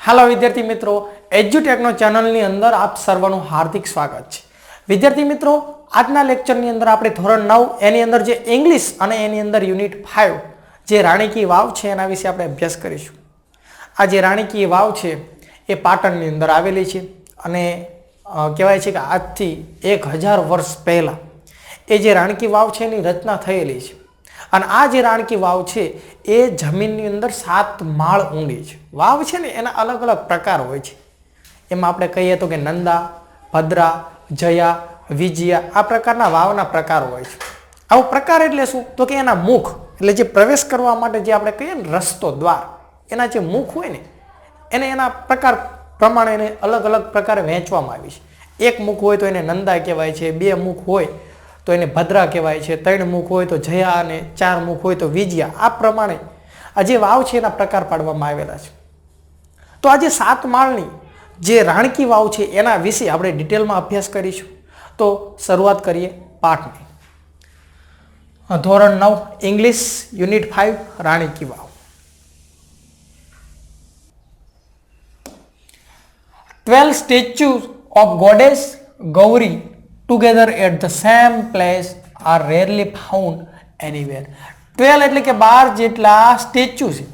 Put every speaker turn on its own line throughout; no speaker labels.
હાલો વિદ્યાર્થી મિત્રો, એજ્યુટેકનો ચેનલની અંદર આપ સર્વનું હાર્દિક સ્વાગત છે. વિદ્યાર્થી મિત્રો, આજના લેક્ચરની અંદર આપણે ધોરણ 9 એની અંદર જે ઇંગ્લિશ અને એની અંદર યુનિટ 5 જે રાણી કી વાવ છે એના વિશે આપણે અભ્યાસ કરીશું. આ જે રાણી કી વાવ છે એ પાટણની અંદર આવેલી છે અને કહેવાય છે કે આજથી 1000 વર્ષ પહેલા એ જે રાણી કી વાવ છે એની રચના થયેલી છે. અને આ જે રાણી કી વાવ છે એ જમીનની અંદર 7 માળ ઊંડી છે. વાવ છે ને એના અલગ અલગ પ્રકાર હોય છે. એમાં આપણે કહીએ તો કે નંદા, ભદ્રા, જયા, વિજયા આ પ્રકારના વાવના પ્રકાર હોય છે. આવો પ્રકાર એટલે શું? તો કે એના મુખ એટલે જે પ્રવેશ કરવા માટે જે આપણે કહીએ ને રસ્તો, દ્વાર, એના જે મુખ હોય ને એને એના પ્રકાર પ્રમાણે એને અલગ અલગ પ્રકારે વહેંચવામાં આવી છે. એક મુખ હોય તો એને નંદા કહેવાય છે, 2 મુખ હોય તો એને ભદ્રા કહેવાય છે, 3 મુખ હોય તો જયા અને 4 મુખ હોય તો વિજયા. આ પ્રમાણે આ જે વાવ છે એના પ્રકાર પાડવામાં આવેલા છે. તો આ જે 7 માળની જે રાણકી વાવ છે એના વિશે આપણે ડિટેલમાં અભ્યાસ કરીશું. તો શરૂઆત કરીએ પાઠની. ધોરણ 9 English unit 5 Rani ki Vav. 12 statues of goddess Gauri together at the same place are rarely found anywhere. 12 એટલે કે 12 જેટલા સ્ટેચ્યુ છે.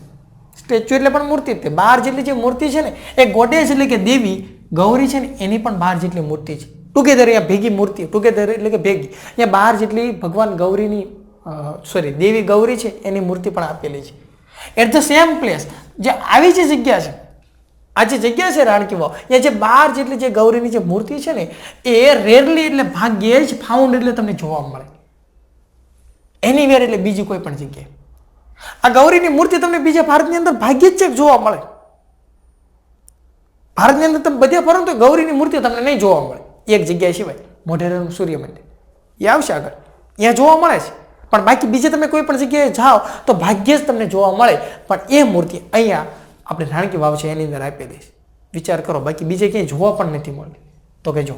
સ્ટેચ્યુ એટલે પણ મૂર્તિ છે. 12 જેટલી જે મૂર્તિ છે ને એ ગોડેસ એટલે કે દેવી ગૌરી છે ને એની પણ 12 જેટલી મૂર્તિ છે. ટુગેધર અહીંયા ભેગી મૂર્તિ, ટુગેધર એટલે કે ભેગી, અહીંયા 12 જેટલી ભગવાન ગૌરીની દેવી ગૌરી છે એની મૂર્તિ પણ આપેલી છે. એટ ધ સેમ પ્લેસ, જે આવી જે જગ્યા છે, આ જે જગ્યા છે રાણકી વાવ, એ જે 12 જેટલી જે ગૌરીની જે મૂર્તિ છે ને એ રેરલી એટલે ભાગ્યે જ, ફાઉન્ડ એટલે તમને જોવા મળે. એનીવેર એટલે બીજી કોઈ પણ જગ્યાએ. આ ગૌરીની મૂર્તિ તમને બીજા ભારતની અંદર ભાગ્યે જ જોવા મળે. ભારતની અંદર તમે બધે ફરો તો ગૌરીની મૂર્તિ તમને નહીં જોવા મળે. એક જગ્યાએ સિવાય, મોઢેરાનું સૂર્ય મંદિર એ આવશે આગળ, ત્યાં જોવા મળે છે. પણ બાકી બીજે તમે કોઈ પણ જગ્યાએ જાઓ તો ભાગ્યે જ તમને જોવા મળે. પણ એ મૂર્તિ અહીંયા આપણે રાણકી વાવ છે એની અંદર આપેલી છે. વિચાર કરો, બાકી બીજે ક્યાંય જોવા પણ નથી મળતી. તો કે જો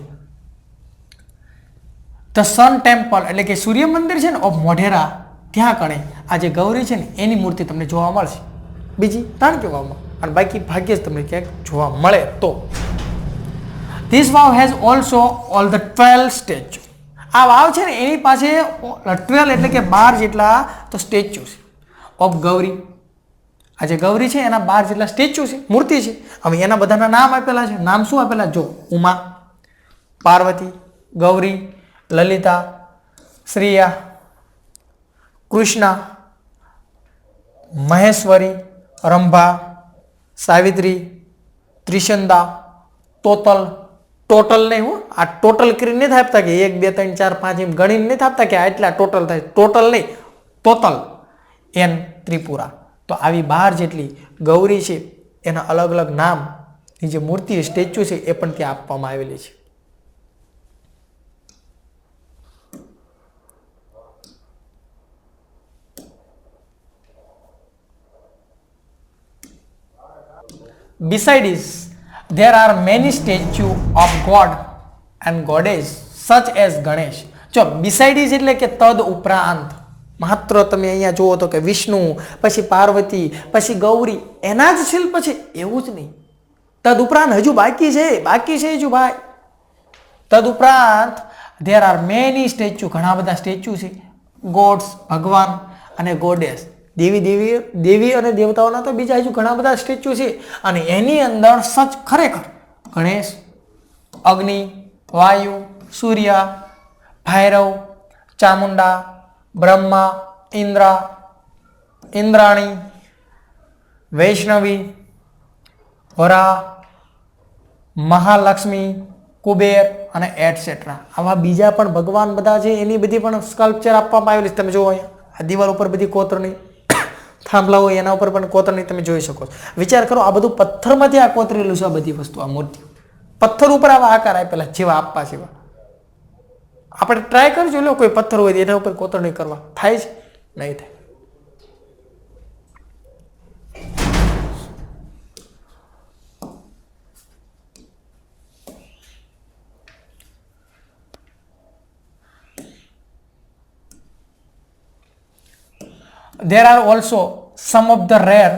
ધ સન ટેમ્પલ એટલે કે સૂર્ય મંદિર છે ને ઓફ મોઢેરા, ત્યાં કણે આ જે ગૌરી છે ને એની મૂર્તિ તમને જોવા મળશે. બીજી રાણકી વાવમાં, અને બાકી ભાગ્યે જ તમને ક્યાંક જોવા મળે. તો this vav has also all the 12 statue. આ વાવ છે ને એની પાસે 12 એટલે કે 12 જેટલા તો સ્ટેચ્યુ છે ઓફ ગૌરી. આ જે ગૌરી છે એના 12 જેટલા સ્ટેચ્યુ છે, મૂર્તિ છે. હવે એના બધાના નામ આપેલા છે. નામ શું આપેલા? જો ઉમા, પાર્વતી, ગૌરી, લલિતા, શ્રીયા, કૃષ્ણા, મહેશ્વરી, રંભા, સાવિત્રી, ત્રિશંદા, તોતલ. ટોટલ નહીં હું, આ ટોટલ કરીને નથી આપતા કે 1 2 3 4 5 એમ ગણીને નથી આપતા કે આટલા ટોટલ થાય. ટોટલ નહીં, તોતલ, એન ત્રિપુરા. તો આવી 12 જેટલી ગૌરી છે એના અલગ અલગ નામની જે મૂર્તિ સ્ટેચ્યુ છે એ પણ ત્યાં આપવામાં આવેલી છે. Besides, there are many statues of god and goddess such as Ganesh. જો besides એટલે કે તદ ઉપરાંત, માત્ર તમે અહીંયા જુઓ તો કે વિષ્ણુ, પછી પાર્વતી, પછી ગૌરી એના જ શિલ્પ છે એવું જ નહીં. તદ ઉપરાંત હજુ બાકી છે હજુ ભાઈ. તદ ઉપરાંત there are many statues, ઘણા બધા સ્ટેચ્યુ છે. ગોડ્સ ભગવાન અને ગોડેસ દેવી અને દેવતાઓના તો બીજા હજુ ઘણા બધા સ્ટેચ્યુ છે. અને એની અંદર સચ ખરેખર ગણેશ, અગ્નિ, વાયુ, સૂર્ય, ભૈરવ, ચામુંડા, બ્રહ્મા, ઇન્દ્રા, ઇન્દ્રાણી, વૈષ્ણવી, વરા, મહાલક્ષ્મી, કુબેર અને એટસેટ્રા. આવા બીજા પણ ભગવાન બધા છે એની બધી પણ સ્કલ્પચર આપવામાં આવેલી છે. તમે જુઓ અહીંયા આ દિવાલ ઉપર બધી કોતરણી થાંભલા હોય એના ઉપર પણ કોતરણી તમે જોઈ શકો છો. વિચાર કરો, આ બધું પથ્થરમાંથી આ કોતરેલું છે. આ બધી વસ્તુ, આ મૂર્તિ પથ્થર ઉપર આવા આકાર આપેલા જેવા આપવા જેવા. આપણે ટ્રાય કરજો, લો કોઈ પથ્થર હોય એના ઉપર કોતરણી કરવા, થાય છે? નહીં થાય. There are also some of the rare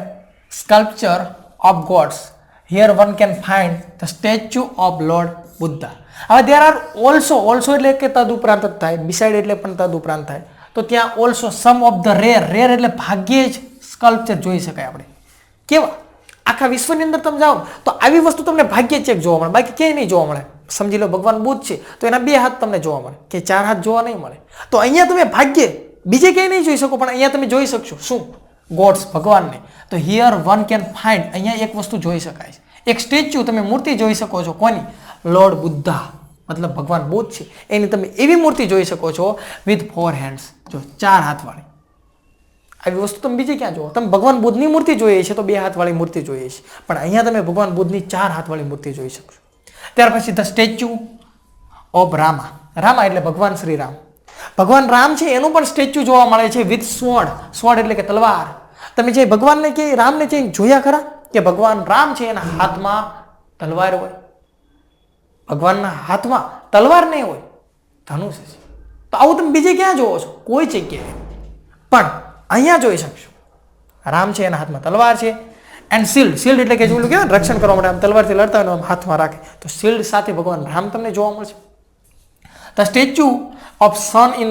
sculpture of gods here one can find the statue of lord Buddha. હવે દેર આર ઓલ્સો એટલે કે તદ ઉપરાંત જ થાય, બિસાઇડ એટલે પણ તદ ઉપરાંત થાય. તો ત્યાં also some of the rare એટલે ભાગ્યે જ સ્કલ્પચર જોઈ શકાય આપણે. કેવા? આખા વિશ્વની અંદર તમે જાઓ તો આવી વસ્તુ તમને ભાગ્યે જ જોવા મળે, બાકી ક્યાંય નહીં જોવા મળે. સમજી લો ભગવાન બુદ્ધ છે તો એના 2 હાથ તમને જોવા મળે, કે 4 હાથ જોવા નહીં મળે. તો અહીંયા તમે ભાગ્યે બીજે ક્યાંય નહીં જોઈ શકો, પણ અહીંયા તમે જોઈ શકશો. શું? ગોડ્સ, ભગવાનને. તો હિયર વન કેન ફાઇન્ડ, અહીંયા એક વસ્તુ જોઈ શકાય છે, એક સ્ટેચ્યુ, તમે મૂર્તિ જોઈ શકો છો. કોની? લોર્ડ બુદ્ધા, મતલબ ભગવાન બુદ્ધ છે એની તમે એવી મૂર્તિ જોઈ શકો છો વિથ 4 હેન્ડ્સ, જો 4 હાથવાળી. આવી વસ્તુ તમે બીજે ક્યાં જોવો? તમે ભગવાન બુદ્ધની મૂર્તિ જોઈએ છે તો 2 હાથવાળી મૂર્તિ જોઈએ છે, પણ અહીંયા તમે ભગવાન બુદ્ધની 4 હાથવાળી મૂર્તિ જોઈ શકશો. ત્યાર પછી the statue of Rama. Rama એટલે ભગવાન શ્રી રામ. ભગવાન રામ છે એનું પણ સ્ટેચ્યુ જોવા મળે છે વિથ સ્વોર્ડ. સ્વોર્ડ એટલે કે તલવાર. તમે જે ભગવાનને કે રામને જે જોયા ખરા કે ભગવાન રામ છે એના હાથમાં તલવાર હોય? ભગવાનના હાથમાં તલવાર નહીં હોય, ધનુષ છે. તો આવું તમે બીજે ક્યાં જોવો છો? કોઈ જગ્યાએ. પણ અહીંયા જોઈ શકશો. રામ છે એના હાથમાં તલવાર છે. And shield. શિલ્ડ એટલે કે જેવું કહેવાય રક્ષણ કરવા માટે આમ તલવારથી લડતા હોય આમ હાથમાં રાખે, તો શિલ્ડ સાથે ભગવાન રામ તમને જોવા મળશે. The statue of sun in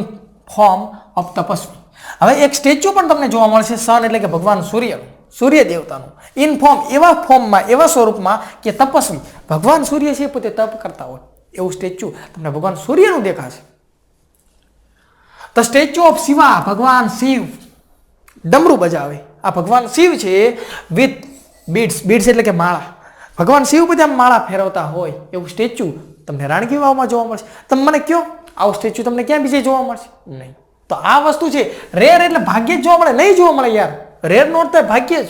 form of tapasvi. હવે એક સ્ટેચ્યુ પણ તમને જોવા મળશે, સન એટલે કે ભગવાન સૂર્યનું, સૂર્ય દેવતાનું. ઇન ફોર્મ, એવા ફોર્મમાં, એવા સ્વરૂપમાં કે તપસ્વી. ભગવાન સૂર્ય છે પોતે તપ કરતા હોય એવું સ્ટેચ્યુ તમને ભગવાન સૂર્યનું દેખાશે. The statue of Shiva. ભગવાન શિવ ડમરું બજાવે. આ ભગવાન શિવ છે વિથ બીડ્સ. બીડ્સ એટલે કે માળા. ભગવાન શિવ બધા માળા ફેરવતા હોય એવું સ્ટેચ્યુ તમને રાણકી વાવમાં જોવા મળશે. તમે મને કહો આવું સ્ટેચ્યુ તમને ક્યાં બીજે જોવા મળશે? નહીં. તો આ વસ્તુ છે રેર એટલે ભાગ્યે જ જોવા મળે, નહીં જોવા મળે યાર. રેર નોટ થાય, ભાગ્યે જ.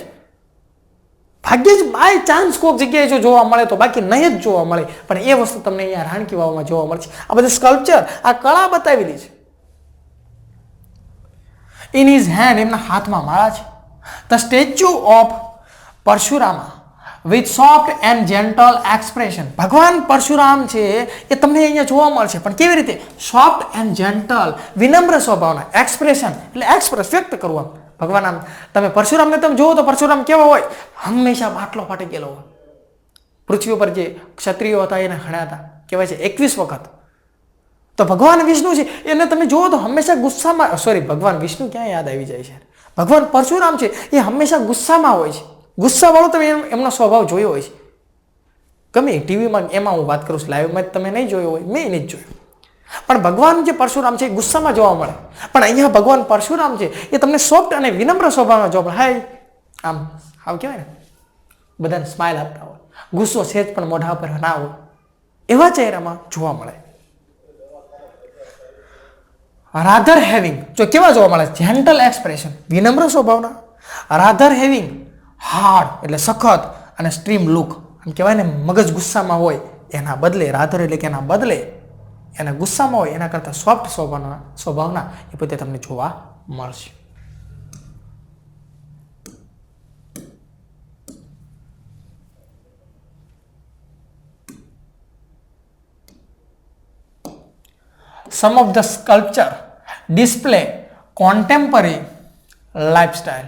ભાગ્યે જ બાય ચાન્સ કોઈક જગ્યાએ જો જોવા મળે તો, બાકી નહીં જ જોવા મળે. પણ એ વસ્તુ તમને અહીંયા રાણકી વાવમાં જોવા મળશે. આ બધી સ્કલ્પચર, આ કળા બતાવેલી છે. ઇન હિઝ હેન્ડ, એમના હાથમાં માળા છે. The statue of Parashurama with soft and gentle expression. ભગવાન પરશુરામ છે એ તમને અહીંયા જોવા મળશે, પણ કેવી રીતે? સોફ્ટ એન્ડ જેન્ટલ, વિનમ્ર સ્વભાવના. એક્સપ્રેશન એટલે એક્સપ્રેસ, વ્યક્ત કરવું. ભગવાન આમ તમે પરશુરામને તમે જુઓ તો પરશુરામ કેવા હોય? હંમેશા બાટલો ફાટી ગયેલો હોય. પૃથ્વી ઉપર જે ક્ષત્રિયો હતા એને હણ્યા હતા, કહેવાય છે 21 વખત. તો ભગવાન વિષ્ણુ છે એને તમે જુઓ તો હંમેશા ગુસ્સામાં, ભગવાન વિષ્ણુ ક્યાં યાદ આવી જાય છે? ભગવાન પરશુરામ છે એ હંમેશા ગુસ્સામાં હોય છે. ગુસ્સાવાળો તમે એમનો સ્વભાવ જોયો હોય છે. ગમે ટીવીમાં એમાં હું વાત કરું છું, લાઈવમાં તમે નહીં જોયો હોય, મેં નહીં જોયો. પણ ભગવાન જે પરશુરામ છે એ ગુસ્સામાં જોવા મળે. પણ અહીંયા ભગવાન પરશુરામ છે એ તમને સોફ્ટ અને વિનમ્ર સ્વભાવમાં જોવા મળે. હાય આમ આવ કહેવાય ને, બધાને સ્માઇલ આપતા હોય, ગુસ્સો સહેજ પણ મોઢા પર ના હોય એવા ચહેરામાં જોવા મળે. રાધર હેવિંગ, જો કેવા જોવા મળે? જેન્ટલ એક્સપ્રેશન, વિનમ્ર સ્વભાવના. રાધર હેવિંગ હાર્ડ એટલે સખત, અને સ્ટ્રીમ લુક, આમ કહેવાય ને મગજ ગુસ્સામાં હોય એના બદલે, રાધર એટલે કે એના બદલે એના ગુસ્સામાં હોય એના કરતાં સોફ્ટ સ્વભાવના એ પોતે તમને જોવા મળશે. Some of the sculpture display contemporary lifestyle,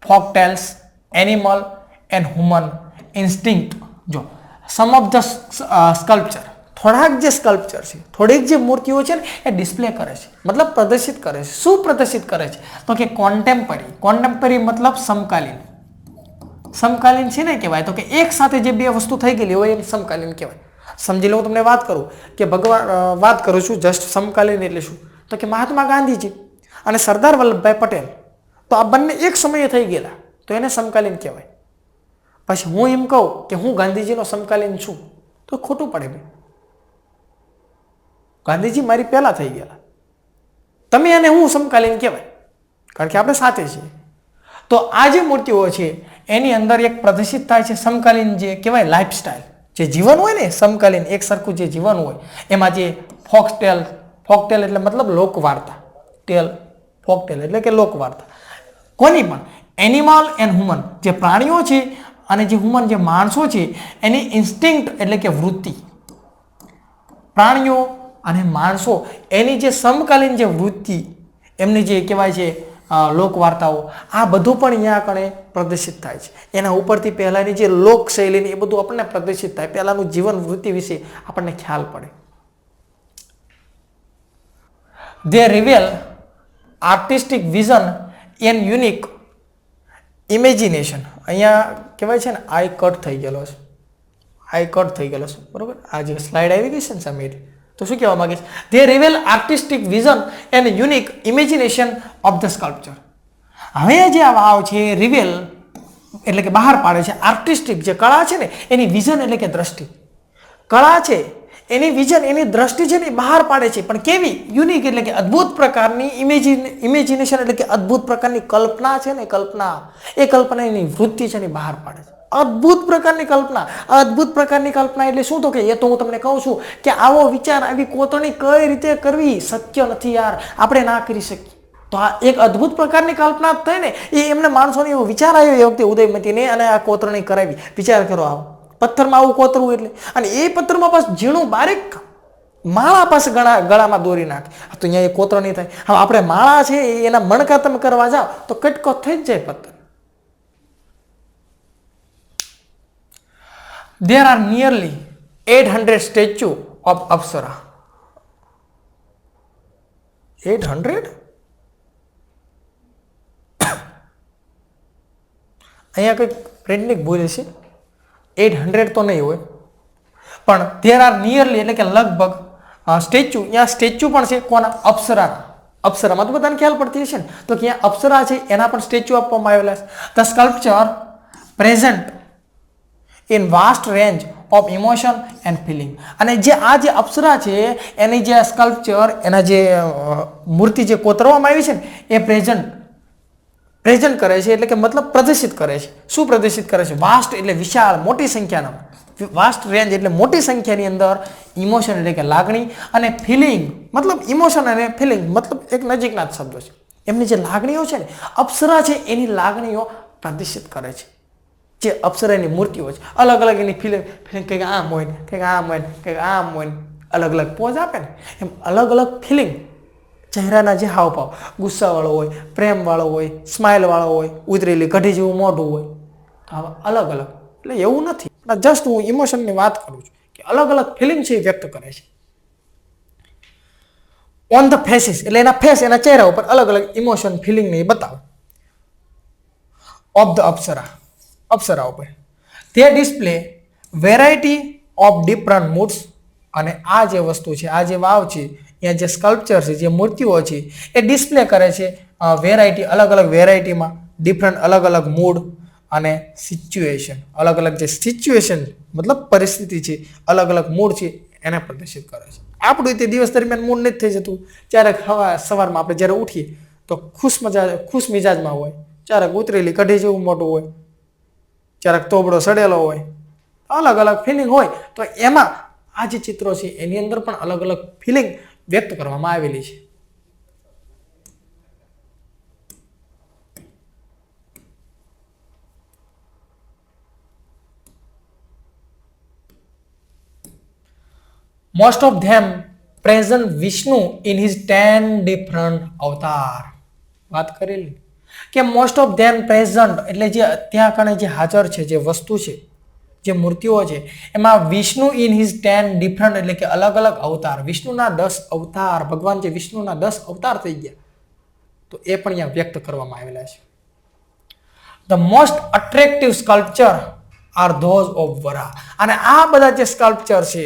folk tales, animal and human instinct. જો some of the sculpture, થોડાક જે સ્કલ્પચર છે, થોડીક જે મૂર્તિઓ છે ને એ ડિસ્પ્લે કરે છે, મતલબ પ્રદર્શિત કરે છે. શું પ્રદર્શિત કરે છે? તો કે કોન્ટેમ્પરરી. કોન્ટેમ્પરરી મતલબ સમકાલીન. સમકાલીન છે ને કહેવાય તો કે એક સાથે જે બે વસ્તુ થઈ ગયેલી હોય એને સમકાલીન કહેવાય. સમજી લો, તમને વાત કરું કે વાત કરું છું જસ્ટ સમકાલીન એટલે શું? તો કે મહાત્મા ગાંધીજી અને સરદાર વલ્લભભાઈ પટેલ, તો આ બંને એક સમયે થઈ ગયેલા તો એને સમકાલીન કહેવાય. પછી હું એમ કહું કે હું ગાંધીજીનો સમકાલીન છું તો ખોટું પડે ભાઈ. ગાંધીજી મારી પહેલા થઈ ગયેલા, તમે અને હું સમકાલીન કહેવાય કારણ કે આપણે સાથે છીએ. તો આ જે મૂર્તિઓ છે એની અંદર એક પ્રદર્શિત થાય છે સમકાલીન જે કહેવાય લાઈફસ્ટાઈલ, જે જીવન હોય ને સમકાલીન એક સરખું જે જીવન હોય એમાં જે ફોકટેલ એટલે મતલબ લોકવાર્તા, ફોકટેલ એટલે કે લોકવાર્તા. કોની પણ? એનિમલ એન્ડ હ્યુમન, જે પ્રાણીઓ છે અને જે હ્યુમન જે માણસો છે એની ઇન્સ્ટિંક્ટ એટલે કે વૃત્તિ. પ્રાણીઓ અને માણસો એની જે સમકાલીન જે વૃત્તિ, એમની જે કહેવાય છે લોકવાર્તાઓ, આ બધું પણ અહીંયા કણે પ્રદર્શિત થાય છે. એના ઉપરથી પહેલાંની જે લોક શૈલી એ બધું આપણને પ્રદર્શિત થાય, પહેલાંનું જીવન વૃત્તિ વિશે આપણને ખ્યાલ પડે. They reveal artistic vision and unique imagination. અહીંયા કહેવાય છે ને આઈ કટ થઈ ગયેલો છે, આઈ કટ થઈ ગયેલો છે, બરોબર. આ જે સ્લાઇડ આવી ગઈ છે ને સામે, તો શું કહેવા માંગે છે? They reveal artistic vision and unique imagination of the sculpture. હવે જે આ વાવ છે એ રિવેલ એટલે કે બહાર પાડે છે આર્ટિસ્ટિક જે કળા છે ને એની વિઝન એટલે કે દ્રષ્ટિ. કળા છે એની વિઝન એની દ્રષ્ટિ છે ને બહાર પાડે છે, પણ કેવી? યુનિક એટલે કે અદ્ભુત પ્રકારની ઇમેજિનેશન એટલે કે અદ્ભુત પ્રકારની કલ્પના છે ને, કલ્પના, એ કલ્પના એની વૃત્તિ છે ને બહાર પાડે છે. અદ્ભુત પ્રકારની કલ્પના. અદ્ભુત પ્રકારની કલ્પના એટલે શું? તો કે એ તો હું તમને કહું છું કે આવો વિચાર, આવી કોતરણી કઈ રીતે કરવી શક્ય નથી યાર, આપણે ના કરી શકીએ. તો આ એક અદ્ભુત પ્રકારની કલ્પના થઈ ને, એ એમને માણસોને એવો વિચાર આવ્યો એ વખતે ઉદયમતીને, અને આ કોતરણી કરાવી. વિચાર કરો, આવો પથ્થરમાં આવું કોતરવું એટલે, અને એ પથ્થરમાં પાછું ઝીણું બારીક માળા પાસે ગળામાં દોરી નાખે, તો અહીંયા એ કોતરણી થાય. હવે આપણે માળા છે એના મણકા તમે કરવા જાઓ તો કટકો થઈ જ જાય પથ્થર. There are nearly 800 statues of Apsara. 800? અહીંયા કંઈક પ્રિન્ટિંગ ભૂલ છે, 800 તો નહીં હોય, પણ there are nearly એટલે કે લગભગ સ્ટેચ્યુ, અહીંયા સ્ટેચ્યુ પણ છે કોના? અપ્સરાના. અપ્સરામાં તો બધાને ખ્યાલ પડતી હશે ને, તો કે અહીંયા અપ્સરા છે એના પણ સ્ટેચ્યુ આપવામાં આવેલા છે. The sculpture present in vast range of emotion and feeling. અને જે આ જે અપ્સરા છે એની જે સ્કલ્પચર, એના જે મૂર્તિ જે કોતરવામાં આવી છે ને એ પ્રેઝન્ટ કરે છે, એટલે કે મતલબ પ્રદર્શિત કરે છે. શું પ્રદર્શિત કરે છે? વાસ્ટ એટલે વિશાળ, મોટી સંખ્યાના, વાસ્ટ રેન્જ એટલે મોટી સંખ્યાની અંદર ઇમોશન એટલે કે લાગણી, અને ફિલિંગ મતલબ ઇમોશન અને ફિલિંગ મતલબ એક નજીકના જ શબ્દો છે. એમની જે લાગણીઓ છે ને, અપ્સરા છે એની લાગણીઓ પ્રદર્શિત કરે છે. જે અપ્સરાની મૂર્તિઓ છે અલગ અલગ એની ફિલિંગ, કંઈક આમ હોય ને, કંઈક આમ હોય ને, કંઈક આમ હોય ને, અલગ અલગ પોઝ આપે ને, એમ અલગ અલગ ફિલિંગ. ચહેરાના જે હાવભાવ, ગુસ્સાવાળો હોય, પ્રેમવાળો હોય, સ્માઇલવાળો હોય, ઉતરેલી કઢી જેવું મોઢું હોય, તો આવા અલગ અલગ. એટલે એવું નથી, જસ્ટ હું ઇમોશનની વાત કરું છું કે અલગ અલગ ફિલિંગ છે એ વ્યક્ત કરે છે. ઓન ધ ફેસીસ એટલે એના ફેસ, એના ચહેરા ઉપર અલગ અલગ ઇમોશન ફિલિંગને એ બતાવે. ઓફ ધ અપ્સરા ઉપર તે display variety of different moods. અને આ જે વસ્તુ છે, આ જે વાવ છે, અહીંયા જે સ્કલ્પચર છે, જે મૂર્તિઓ છે એ ડિસ્પ્લે કરે છે વેરાયટી, અલગ અલગ વેરાયટીમાં, ડિફરન્ટ અલગ અલગ મૂડ અને સિચ્યુએશન, અલગ અલગ જે સિચ્યુએશન મતલબ પરિસ્થિતિ છે, અલગ અલગ મૂડ છે એને પ્રદર્શિત કરે છે. આપણું તે દિવસ દરમિયાન મૂડ નથી થઈ જતું, ક્યારેક સવારમાં આપણે જ્યારે ઉઠીએ તો ખુશ મિજાજમાં હોય, ક્યારેક ઉતરેલી કઢી જેવું મોટું હોય, ક્યારેક તોબડો સડેલો હોય, અલગ અલગ ફિલિંગ હોય. તો એમાં આ જે ચિત્રો છે એની અંદર પણ અલગ અલગ ફિલિંગ વ્યક્ત કરવામાં આવેલી છે. Most of them present Vishnu in his 10 different અવતાર. વાત કરેલી કે મોસ્ટ ઓફ ધેમ પ્રેઝન્ટ એટલે જે ત્યાં કણે જે હાજર છે, જે વસ્તુ છે, જે મૂર્તિઓ છે, એમાં વિષ્ણુ ઇન હિઝ 10 ડિફરન્ટ એટલે કે અલગ અલગ અવતાર, વિષ્ણુના 10 અવતાર, ભગવાન જે વિષ્ણુના 10 અવતાર થઈ ગયા, તો એ પણ અહીંયા વ્યક્ત કરવામાં આવેલા છે. The most attractive sculpture are those of Vara. અને આ બધા જે સ્કલ્પચર છે,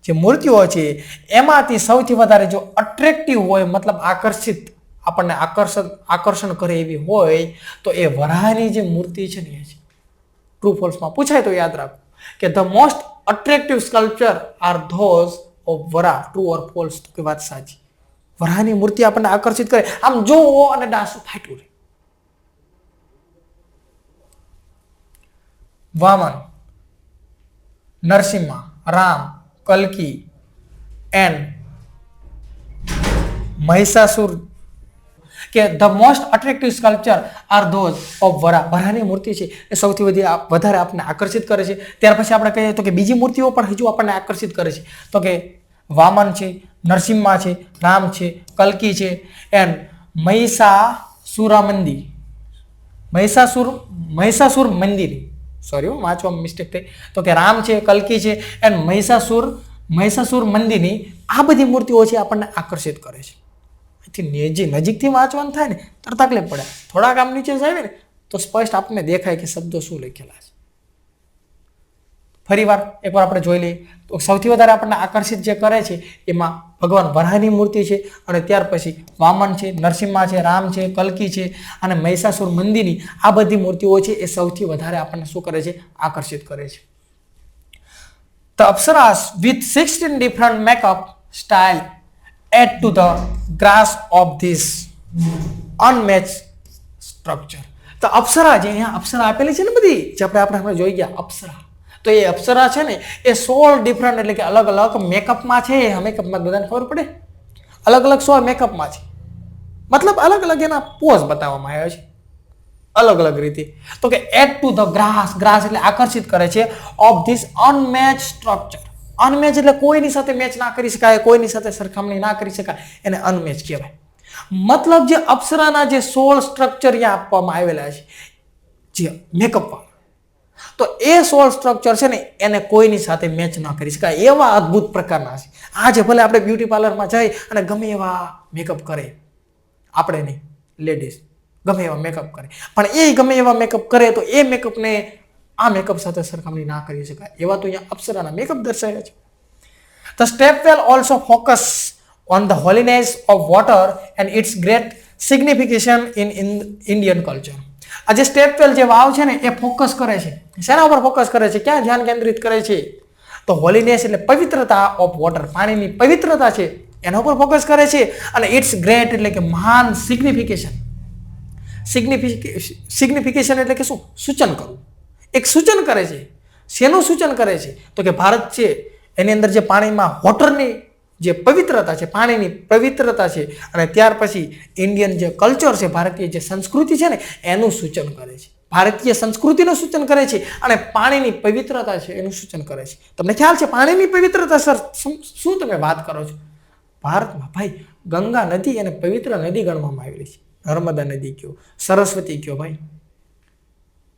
જે મૂર્તિઓ છે, એમાંથી સૌથી વધારે જો અટ્રેક્ટિવ હોય મતલબ આકર્ષિત, આપણને આકર્ષણ કરે એવી હોય તો એ વરાહની જે મૂર્તિ છે ને એ છે. ટ્રુ ફોલ્સમાં પૂછાય તો યાદ રાખો કે the most attractive sculpture are those of Vara. True or false? તો કે વાત સાચી. વરાહની મૂર્તિ આપણને આકર્ષિત કરે, આમ જોવો અને ડાસું ફાટ્યું રહે. વામન, નરસિંહ, રામ, કલ્કી એન્ડ મહિષાસુર. કે the most attractive sculpture are those of Vara. વરાહની મૂર્તિ છે એ સૌથી વધારે આપણને આકર્ષિત કરે છે. ત્યાર પછી આપણે કહીએ તો કે બીજી મૂર્તિઓ પણ હજુ આપણને આકર્ષિત કરે છે, તો કે વામન છે, નરસિંહ છે, રામ છે, કલ્કી છે એન્ડ મહિષાસુર. સુરામંદી, મહિષાસુર મંદિર, સોરી વાંચવામાં મિસ્ટેક થઈ, તો કે રામ છે, કલ્કી છે એન્ડ મહિષાસુર મંદિરની આ બધી મૂર્તિઓ છે આપણને આકર્ષિત કરે છે. નજીકથી વાંચવાનું થાય ને તો તકલીફ પડે, થોડાક આમ નીચે જાય ને તો સ્પષ્ટ આપણને દેખાય કે શબ્દો શું લખેલા છે. ફરી એકવાર આપણે જોઈ લઈએ તો સૌથી વધારે આપણને આકર્ષિત જે કરે છે એમાં ભગવાન વરાહની મૂર્તિ છે, અને ત્યાર પછી વામન છે, નરસિંહા છે, રામ છે, કલ્કી છે અને મહિષાસુર મંદિરની આ બધી મૂર્તિઓ છે એ સૌથી વધારે આપણને શું કરે છે, આકર્ષિત કરે છે. The Apsaras with 16 different makeup style add to the grace of this unmatched structure. તો અપ્સરા જે અહીંયા અપ્સરા આપેલી છે ને બધી જે આપણે જોઈ ગયા અપ્સરા, તો એ અપ્સરા છે ને એ 16 ડિફરન્ટ એટલે કે અલગ અલગ મેકઅપમાં છે. મેકઅપમાં બધાને ખબર પડે અલગ અલગ 16 મેકઅપમાં છે, મતલબ અલગ અલગ એના પોઝ બતાવવામાં આવ્યા છે અલગ અલગ રીતે. તો કે એડ ટુ ધ ગ્રાસ એટલે આકર્ષિત કરે છે ઓફ ધીસ અનમેચ સ્ટ્રક્ચર. અનમેચ એટલે કોઈની સાથે મેચ ના કરી શકાય, કોઈની સાથે સરખામણી ના કરી શકાય, એને અનમેચ કહેવાય. મતલબ જે અપ્સરાના જે 16 સ્ટ્રક્ચર અહીંયા આપવામાં આવેલા છે જે મેકઅપ વાળા, તો એ 16 સ્ટ્રક્ચર છે ને એને કોઈની સાથે મેચ ન કરી શકાય એવા અદ્ભુત પ્રકારના છે. આજે ભલે આપણે બ્યુટી પાર્લરમાં જઈ અને ગમે એવા મેકઅપ કરે, આપણે નહીં લેડીઝ ગમે એવા મેકઅપ કરે, પણ એ ગમે એવા મેકઅપ કરે તો એ મેકઅપને આ મેકઅપ સાથે સરખામણી ના કરી શકાય એવા તો અહીંયા અપ્સરાના મેકઅપ દર્શાવ્યા છે. The stepwell also focus on the holiness of water and its great signification in Indian culture. આ જે સ્ટેપવેલ જે વાવ છે ને એ ફોકસ કરે છે, શેના ઉપર ફોકસ કરે છે, ક્યાં ધ્યાન કેન્દ્રિત કરે છે, તો હોલીનેસ એટલે પવિત્રતા ઓફ વોટર, પાણીની પવિત્રતા છે એના ઉપર ફોકસ કરે છે. અને ઇટ્સ ગ્રેટ એટલે કે મહાન સિગ્નિફિકેશન એટલે કે શું, સૂચન કરવું, એક સૂચન કરે છે. શેનું સૂચન કરે છે, તો કે ભારત છે એની અંદર જે પાણીમાં વોટરની જે પવિત્રતા છે, પાણીની પવિત્રતા છે, અને ત્યાર પછી ઇન્ડિયન જે કલ્ચર છે, ભારતીય જે સંસ્કૃતિ છે ને એનું સૂચન કરે છે. ભારતીય સંસ્કૃતિનું સૂચન કરે છે અને પાણીની પવિત્રતા છે એનું સૂચન કરે છે. તમને ખ્યાલ છે પાણીની પવિત્રતા? સર શું તમે વાત કરો છો? ભારતમાં ભાઈ ગંગા નદી એને પવિત્ર નદી ગણવામાં આવેલી છે. નર્મદા નદી કયો, સરસ્વતી કયો, ભાઈ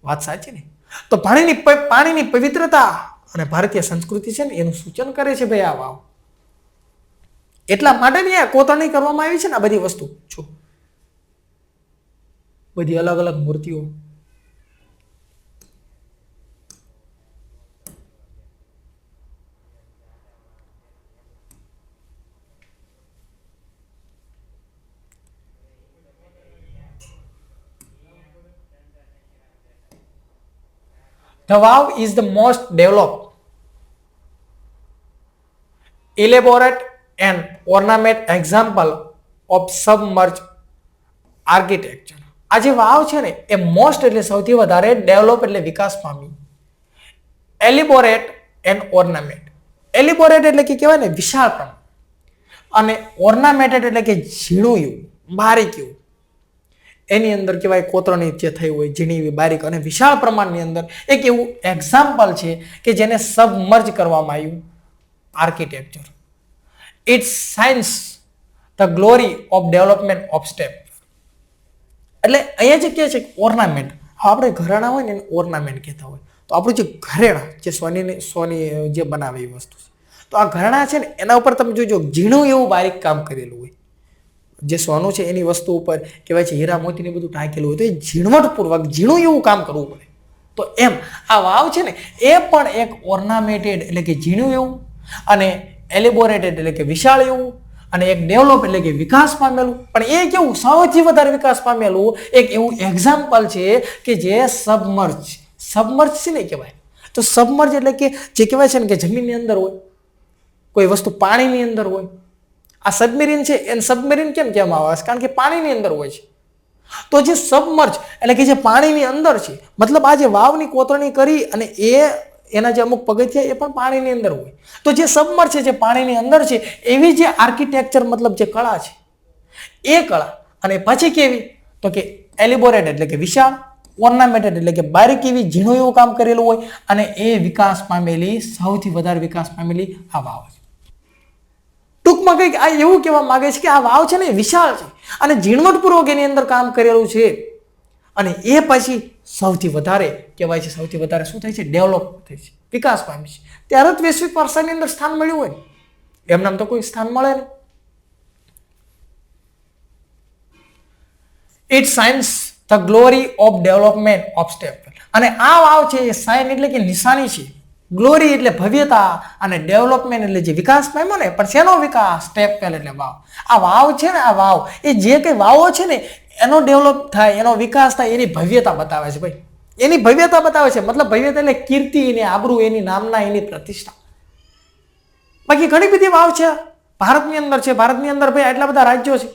વાત સાચી ને? તો પાણીની પવિત્રતા અને ભારતીય સંસ્કૃતિ છે ને એનું સૂચન કરે છે ભાઈ આ વાવ. એટલા માટે ને કોતરણી કરવામાં આવી છે ને આ બધી વસ્તુ. જો બધી અલગ અલગ મૂર્તિઓ, The wow is the most developed, elaborate and ornament example of submerged architecture. આ જે વાવ છે ને એ મોસ્ટ એટલે સૌથી વધારે ડેવલપ એટલે વિકાસ પામી, એલિબોરેટ એન્ડ ઓર્નામેન્ટ. એલિબોરેટ એટલે કે કહેવાય ને વિશાળ પ્રમાણ, અને ઓર્નામેન્ટેડ એટલે કે ઝીણું એવું બારીક એવું, એની અંદર કહેવાય કોતરણી જે થઈ હોય ઝીણી એવી બારીક અને વિશાળ પ્રમાણની અંદર એક એવું એક્ઝામ્પલ છે કે જેને સબમર્જ કરવામાં આવ્યું architecture. It's science the glory of development of step. એટલે અહીંયા જે કહે છે ઓર્નામેન્ટ, આપણે ઘરેણા હોય ને એને ઓર્નામેન્ટ કહેતા હોય. તો આપણું જે ઘરેણા જે સોની જે બનાવે એ વસ્તુ છે, તો આ ઘરેણા છે ને એના ઉપર તમે જોજો ઝીણું એવું બારીક કામ કરેલું હોય. જે સોનું છે એની વસ્તુ ઉપર કહેવાય છે હીરા મોતીને બધું ટાંકેલું હોય, તો એ ઝીણવટપૂર્વક ઝીણું એવું કામ કરવું પડે. તો એમ આ વાવ છે ને એ પણ એક ઓર્નામેન્ટેડ એટલે કે ઝીણું એવું, અને એલિબોરેટેડ એટલે કે વિશાળ એવું, અને એક ડેવલપ એટલે કે વિકાસ પામેલું. પણ એ કેવું સૌથી વધારે વિકાસ પામેલું એક એવું એક્ઝામ્પલ છે કે જે સબમર્જ છે ને કહેવાય. તો સબમર્જ એટલે કે જે કહેવાય છે ને કે જમીનની અંદર હોય, કોઈ વસ્તુ પાણીની અંદર હોય. આ સબમેરીન છે એને સબમેરીન કેમ કહેવામાં આવે છે? કારણ કે પાણીની અંદર હોય છે. તો જે સબમર્જ એટલે કે જે પાણીની અંદર છે, મતલબ આ જે વાવની કોતરણી કરી અને એના જે અમુક પગથિયા એ પણ પાણીની અંદર હોય. તો જે સબમર્જ છે જે પાણીની અંદર છે એવી જે આર્કિટેક્ચર મતલબ જે કળા છે એ કળા, અને પછી કેવી તો કે એલિબોરેટ એટલે કે વિશાળ, ઓર્નામેન્ટેડ એટલે કે બારીક એવી ઝીણું એવું કામ કરેલું હોય, અને એ વિકાસ પામેલી સૌથી વધારે વિકાસ પામેલી આ વાવ છે. ટૂંકમાં કંઈક આ એવું કહેવા માંગે છે કે આ વાવ છે ને એ વિશાળ છે અને ઝીણવટપૂર્વક એની અંદર કામ કરેલું છે અને એ પછી સૌથી વધારે કહેવાય છે, સૌથી વધારે શું થાય છે, ડેવલપ થાય છે, વિકાસ પામે છે. ત્યારે જ વૈશ્વિક વારસાની અંદર સ્થાન મળ્યું હોય, એમનામ તો કોઈ સ્થાન મળે નહીં. It science the glory of development of step. અને આ વાવ છે એ સાઇન એટલે કે નિશાની છે, ગ્લોરી એટલે ભવ્યતા અને ડેવલપમેન્ટ એટલે જે વિકાસ પામ્યો ને, પણ શેનો વિકાસ? સ્ટેપ વેલ એટલે વાવ. આ વાવ છે ને, આ વાવ એ જે કઈ વાવો છે ને એનો ડેવલપ થાય, એનો વિકાસ થાય, એની ભવ્યતા બતાવે છે ભાઈ, એની ભવ્યતા બતાવે છે. મતલબ ભવ્યતા એટલે કીર્તિ, એની આબરૂ, એની નામના, એની પ્રતિષ્ઠા. બાકી ઘણી બધી વાવ છે ભારતની અંદર છે. ભારતની અંદર ભાઈ આટલા બધા રાજ્યો છે,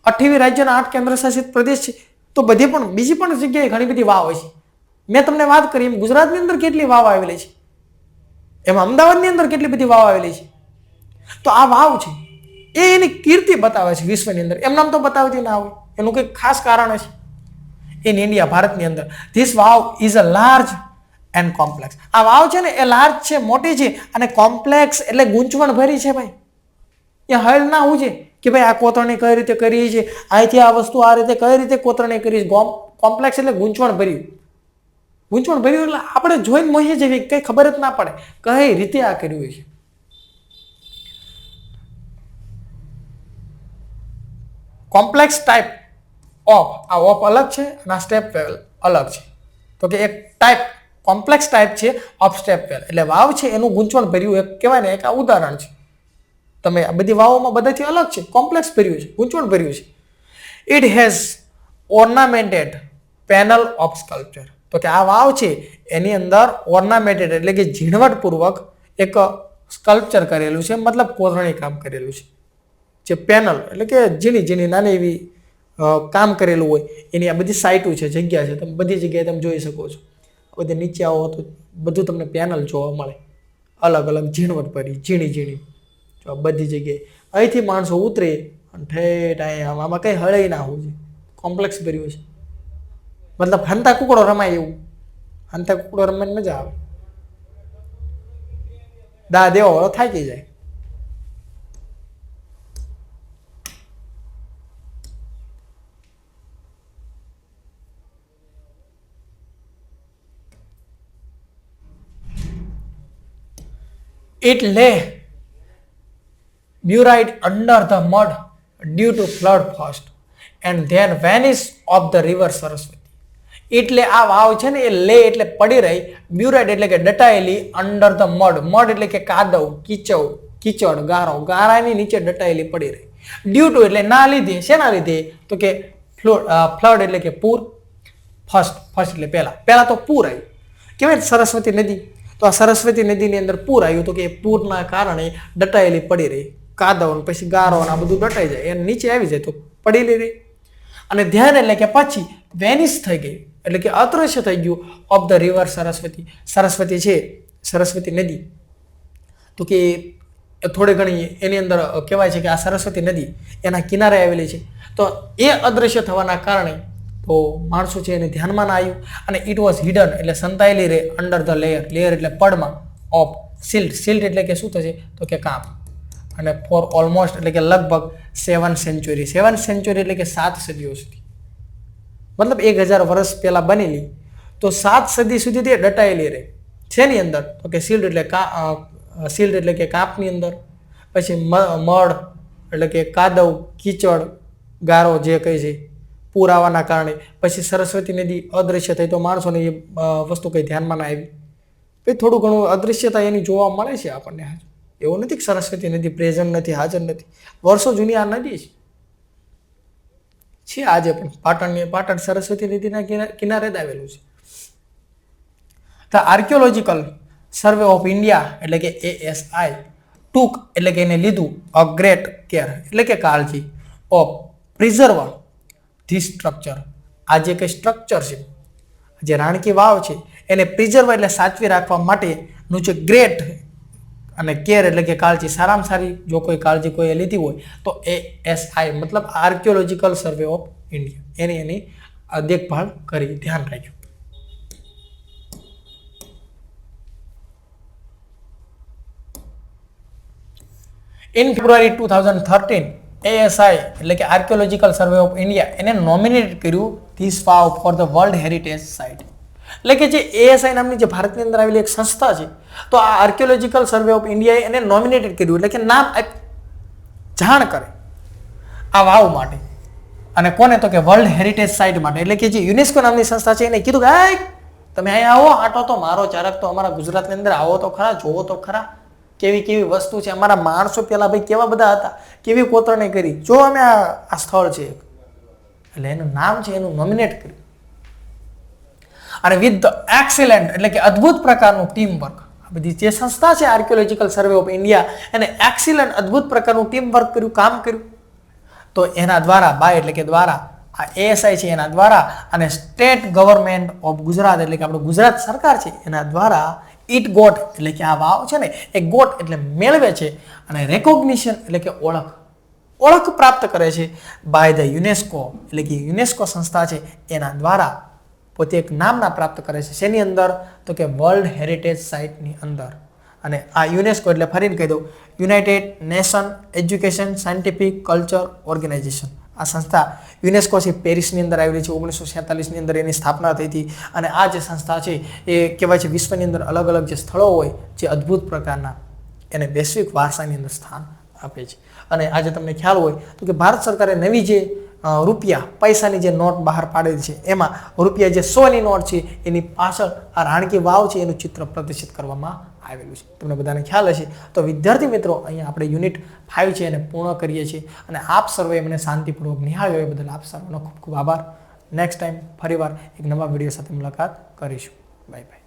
28 રાજ્યોના 8 કેન્દ્રશાસિત પ્રદેશ છે, તો બધી પણ બીજી પણ જગ્યાએ ઘણી બધી વાવ હોય છે. મેં તમને વાત કરી એમ ગુજરાતની અંદર કેટલી વાવ આવેલી છે, એમાં અમદાવાદની અંદર કેટલી બધી વાવ આવેલી છે. તો આ વાવ છે એ એની કીર્તિ બતાવે છે વિશ્વની અંદર, એમ નામ તો બતાવતી ના હોય, એનું કંઈક ખાસ કારણ છે. ઇન ઇન્ડિયા, ભારતની અંદર, this vav is a large and complex. આ વાવ છે ને એ લાર્જ છે, મોટી છે, અને કોમ્પ્લેક્સ એટલે ગૂંચવણ ભરી છે ભાઈ. એ હળ ના હું છે કે ભાઈ આ કોતરણી કઈ રીતે કરી છે, અહીંથી આ વસ્તુ આ રીતે કઈ રીતે કોતરણી કરી. કોમ્પ્લેક્સ એટલે ગૂંચવણ ભર્યું. ગૂંચવણ ભર્યું એટલે આપણે જોઈને મોહીએ જઈએ, કઈ ખબર જ ના પડે કઈ રીતે આ કર્યું છે. કોમ્પ્લેક્સ ટાઈપ ઓફ, આ ઓફ અલગ છે અને આ સ્ટેપ વેલ અલગ છે. તો કે એક ટાઈપ કોમ્પ્લેક્સ ટાઈપ છે ઓફ સ્ટેપ વેલ એટલે વાવ છે એનું ગૂંચવણ ભર્યું એક કહેવાય ને, એક આ ઉદાહરણ છે. તમે આ બધી વાવોમાં બધાથી અલગ છે, કોમ્પ્લેક્સ ભર્યું છે, ગૂંચવણ ભર્યું છે. It has ornamented panel of sculpture. તો કે આ વાવ છે એની અંદર ઓર્નામેન્ટેડ એટલે કે ઝીણવટપૂર્વક એક સ્કલ્પચર કરેલું છે, મતલબ કોતરણી કામ કરેલું છે. જે પેનલ એટલે કે ઝીણી ઝીણી નાની એવી કામ કરેલું હોય એની આ બધી સાઇટો છે, જગ્યા છે, તમે બધી જગ્યાએ તમે જોઈ શકો છો. બધી નીચે આવો તો બધું તમને પેનલ જોવા મળે, અલગ અલગ ઝીણવટ ભરી, ઝીણી ઝીણી બધી જગ્યાએ. અહીંથી માણસો ઉતરે અને ઠેઠ અહીંયા આમાં કંઈ હળે ના હોવું છે, કોમ્પ્લેક્સ ભર્યું છે. મતલબ હંતા કુકડો રમાય એવું, હંતા કુકડો રમાય મજા આવે, દા દેવો થાકી જાય. It lay buried under the mud due to flood first and then vanished of the river Saraswati. એટલે આ વાવ છે ને એ લે એટલે પડી રહી, બ્યુરાઇડ એટલે કે દટાયેલી, અંડર ધ મડ, મડ એટલે કે કાદવ, કીચડ, ગારો, ગારાની નીચે દટાયેલી પડી રહી. ડ્યુ ટુ એટલે ના લીધે, શેના લીધે? તો કે ફ્લડ એટલે કે પૂર, ફર્સ્ટ એટલે પહેલા તો પૂર આવ્યું કેવાય સરસ્વતી નદી. તો આ સરસ્વતી નદીની અંદર પૂર આવ્યું, તો કે પૂરના કારણે દટાયેલી પડી રહી, કાદવ પછી ગારો આ બધું દટાઈ જાય, એને નીચે આવી જાય તો પડેલી રહી. અને ધ્યાન એટલે કે પછી વેનિશ થઈ ગઈ એટલે કે અદૃશ્ય થઈ ગયું of the river Saraswati. Saraswati છે, સરસ્વતી નદી, તો કે થોડી ઘણી એની અંદર કહેવાય છે કે આ સરસ્વતી નદી એના કિનારે આવેલી છે. તો એ અદૃશ્ય થવાના કારણે તો માણસો છે એને ધ્યાનમાં ના આવ્યું અને ઇટ વોઝ હિડન એટલે સંતાયેલી રહે અંડર ધ લેયર, લેયર એટલે પડમાં, ઓફ સિલ્ટ, સિલ્ટ એટલે કે શું થશે તો કે કાપ. અને ફોર ઓલમોસ્ટ એટલે કે લગભગ 7 સેન્ચુરી, 7 સેન્ચુરી એટલે કે 7 સદીઓ સુધી, મતલબ 1000 વર્ષ પહેલા બનેલી, તો 7 સદી સુધી તે દટાયેલી રહે. શેની અંદર? તો કે સિલ્ટ એટલે સિલ્ટ એટલે કે કાપની અંદર, પછી મળ એટલે કે કાદવ, કીચડ, ગારો જે કહે છે, પૂર આવવાના કારણે પછી સરસ્વતી નદી અદૃશ્ય થઈ, તો માણસોને એ વસ્તુ કંઈ ધ્યાનમાં ના આવી. પછી થોડું ઘણું અદૃશ્યતા એની જોવા મળે છે આપણને. એવું નથી કે સરસ્વતી નદી પ્રેઝન્ટ નથી, હાજર નથી, વર્ષો જૂની આ નદી છે આજે પણ. પાટણ સરસ્વતી નદીના કિનારે જ આવેલું છે. The archaeological survey of India એટલે કે ASI ટૂંક એટલે કે એને લીધું અ ગ્રેટ કેર એટલે કે કાળજી ઓફ પ્રિઝર્વ ધીસ સ્ટ્રક્ચર. આ જે કંઈ સ્ટ્રક્ચર છે, જે રાણકી વાવ છે, એને પ્રિઝર્વ એટલે સાચવી રાખવા માટેનું જે ગ્રેટ અને કેર એટલે કે કાળજી, સારામાં સારી જો કોઈ કાળજી કોઈએ લીધી હોય તો ASI મતલબ આર્કિયોલોજીકલ સર્વે ઓફ ઇન્ડિયા એની દેખભાળ કરી, ધ્યાન રાખ્યું. ઇન ફેબ્રુઆરી 2013 ASI એટલે કે આર્કિયોલોજીકલ સર્વે ઓફ ઇન્ડિયા એને નોમિનેટ કર્યું this vav for the world heritage site. એટલે કે જે ASI નામની જે ભારતની અંદર આવેલી એક સંસ્થા છે, તો આ આર્કિયોલોજીકલ સર્વે ઓફ ઇન્ડિયાએ એને નોમિનેટેડ કર્યું એટલે કે નામ જાણ કરે આ વાવ માટે. અને કોને? તો કે વર્લ્ડ હેરિટેજ સાઇટ માટે. એટલે કે જે યુનેસ્કો નામની સંસ્થા છે એને કીધું કે તમે અહીંયા આવો, આટો તો મારો ચારક તો અમારા ગુજરાતની અંદર આવો તો ખરા, જોવો તો ખરા કેવી કેવી વસ્તુ છે. અમારા માણસો પેલા ભાઈ કેવા બધા હતા, કેવી કોતરણી કરી, જો અમે આ સ્થળ છે. એટલે એનું નામ છે એનું નોમિનેટ કર્યું. અને વિથ ધ એક્સેલન્ટ એટલે કે અદ્ભુત પ્રકારનું ટીમ વર્ક, આ બધી જે સંસ્થા છે આર્કિયોલોજીકલ સર્વે ઓફ ઇન્ડિયા એને એક્સેલન્ટ અદ્ભુત પ્રકારનું ટીમ વર્ક કર્યું, કામ કર્યું. તો એના દ્વારા બાય એટલે કે દ્વારા આ ASI છે એના દ્વારા અને સ્ટેટ ગવર્મેન્ટ ઓફ ગુજરાત એટલે કે આપણું ગુજરાત સરકાર છે એના દ્વારા ઇટ ગોટ એટલે કે આ વાવ છે ને એ ગોટ એટલે મેળવે છે અને રેકોગ્નિશન એટલે કે ઓળખ પ્રાપ્ત કરે છે બાય ધ યુનેસ્કો એટલે કે યુનેસ્કો સંસ્થા છે એના દ્વારા પોતે એક નામના પ્રાપ્ત કરે છે. શેની અંદર? તો કે વર્લ્ડ હેરિટેજ સાઇટની અંદર. અને આ યુનેસ્કો એટલે ફરીને કહી દઉં, United Nation Education Scientific Culture Organisation. આ સંસ્થા યુનેસ્કો છે પેરિસની અંદર આવેલી છે. 1947ની અંદર એની સ્થાપના થઈ હતી. અને આ જે સંસ્થા છે એ કહેવાય છે વિશ્વની અંદર અલગ અલગ જે સ્થળો હોય જે અદ્ભુત પ્રકારના એને વૈશ્વિક વારસાની અંદર સ્થાન આપે છે. અને આજે તમને ખ્યાલ હોય તો કે ભારત સરકારે નવી જે રૂપિયા પૈસાની જે નોટ બહાર પાડેલી છે એમાં રૂપિયા જે 100ની નોટ છે એની પાછળ આ રાણકી વાવ છે એનું ચિત્ર પ્રદર્શિત કરવામાં આવેલું છે. તમને બધાને ખ્યાલ હશે. તો વિદ્યાર્થી મિત્રો, અહીંયા આપણે યુનિટ 5 છે એને પૂર્ણ કરીએ છીએ. અને આપ સર્વે મને શાંતિપૂર્વક નિહાળ્યો એ બદલ આપ સર્વનો ખૂબ ખૂબ આભાર. નેક્સ્ટ ટાઈમ ફરીવાર એક નવા વિડીયો સાથે મુલાકાત કરીશું. Bye bye.